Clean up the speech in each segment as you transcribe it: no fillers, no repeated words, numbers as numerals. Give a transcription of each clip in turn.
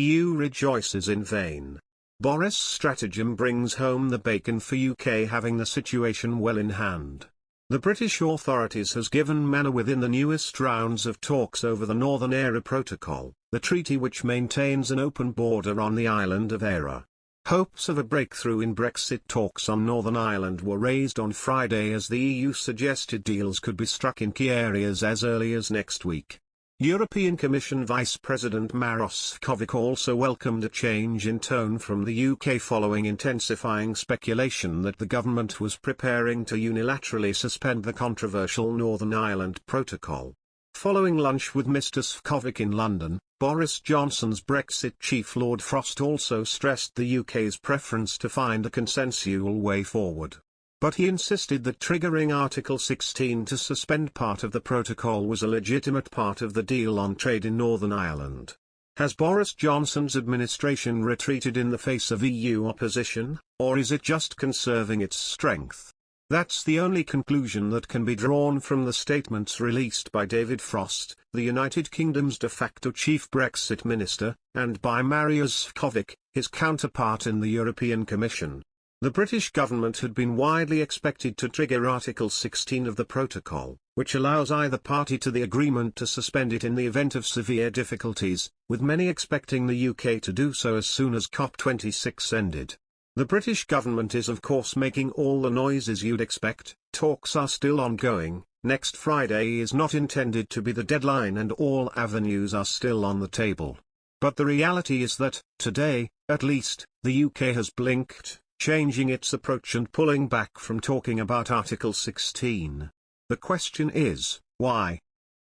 EU rejoices in vain. Boris Stratagem brings home the bacon for UK, having the situation well in hand. The British authorities has given manner within the newest rounds of talks over the Northern Area Protocol, the treaty which maintains an open border on the island of Era. Hopes of a breakthrough in Brexit talks on Northern Ireland were raised on Friday as the EU suggested deals could be struck in key areas as early as next week. European Commission Vice President Maros Sefcovic also welcomed a change in tone from the UK following intensifying speculation that the government was preparing to unilaterally suspend the controversial Northern Ireland Protocol. Following lunch with Mr. Sefcovic in London, Boris Johnson's Brexit chief Lord Frost also stressed the UK's preference to find a consensual way forward. But he insisted that triggering Article 16 to suspend part of the protocol was a legitimate part of the deal on trade in Northern Ireland. Has Boris Johnson's administration retreated in the face of EU opposition, or is it just conserving its strength? That's the only conclusion that can be drawn from the statements released by David Frost, the United Kingdom's de facto chief Brexit minister, and by Maros Sefcovic, his counterpart in the European Commission. The British government had been widely expected to trigger Article 16 of the protocol, which allows either party to the agreement to suspend it in the event of severe difficulties, with many expecting the UK to do so as soon as COP26 ended. The British government is of course making all the noises you'd expect. Talks are still ongoing, next Friday is not intended to be the deadline and all avenues are still on the table. But the reality is that, today, at least, the UK has blinked, changing its approach and pulling back from talking about Article 16. The question is, why?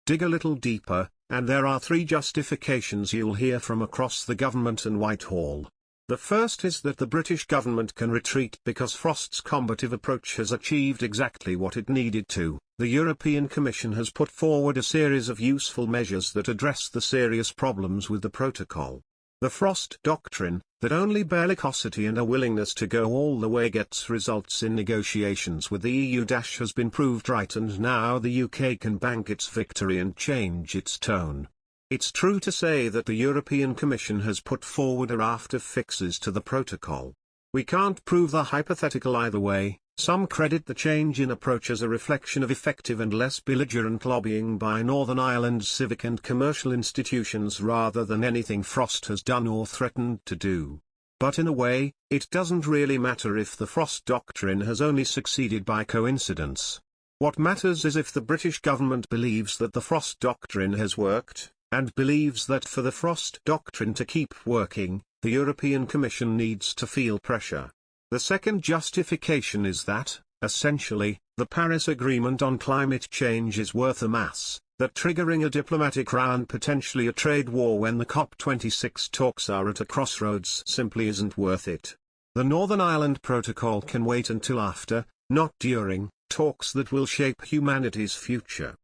Dig a little deeper, and there are three justifications you'll hear from across the government and Whitehall. The first is that the British government can retreat because Frost's combative approach has achieved exactly what it needed to. The European Commission has put forward a series of useful measures that address the serious problems with the protocol. The Frost doctrine, that only bellicosity and a willingness to go all the way gets results in negotiations with the EU has been proved right, and now the UK can bank its victory and change its tone. It's true to say that the European Commission has put forward a raft of fixes to the protocol. We can't prove the hypothetical either way. Some credit the change in approach as a reflection of effective and less belligerent lobbying by Northern Ireland's civic and commercial institutions rather than anything Frost has done or threatened to do. But in a way, it doesn't really matter if the Frost doctrine has only succeeded by coincidence. What matters is if the British government believes that the Frost doctrine has worked, and believes that for the Frost doctrine to keep working, the European Commission needs to feel pressure. The second justification is that, essentially, the Paris Agreement on climate change is worth a mass, that triggering a diplomatic row and potentially a trade war when the COP26 talks are at a crossroads simply isn't worth it. The Northern Ireland Protocol can wait until after, not during, talks that will shape humanity's future.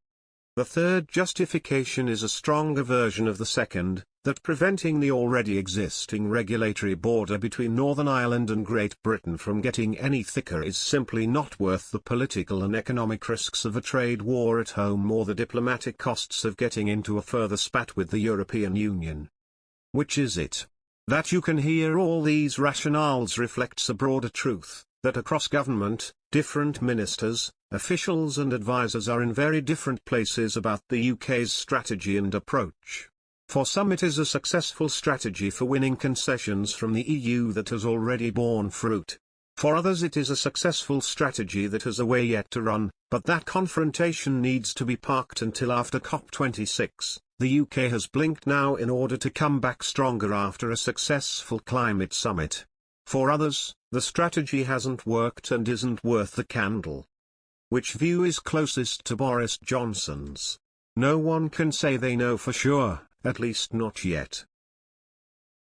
The third justification is a stronger version of the second, that preventing the already existing regulatory border between Northern Ireland and Great Britain from getting any thicker is simply not worth the political and economic risks of a trade war at home or the diplomatic costs of getting into a further spat with the European Union. Which is it? That you can hear all these rationales reflects a broader truth, that across government, different ministers, officials and advisers are in very different places about the UK's strategy and approach. For some it is a successful strategy for winning concessions from the EU that has already borne fruit. For others it is a successful strategy that has a way yet to run, but that confrontation needs to be parked until after COP26. The UK has blinked now in order to come back stronger after a successful climate summit. For others, the strategy hasn't worked and isn't worth the candle. Which view is closest to Boris Johnson's? No one can say they know for sure, at least not yet.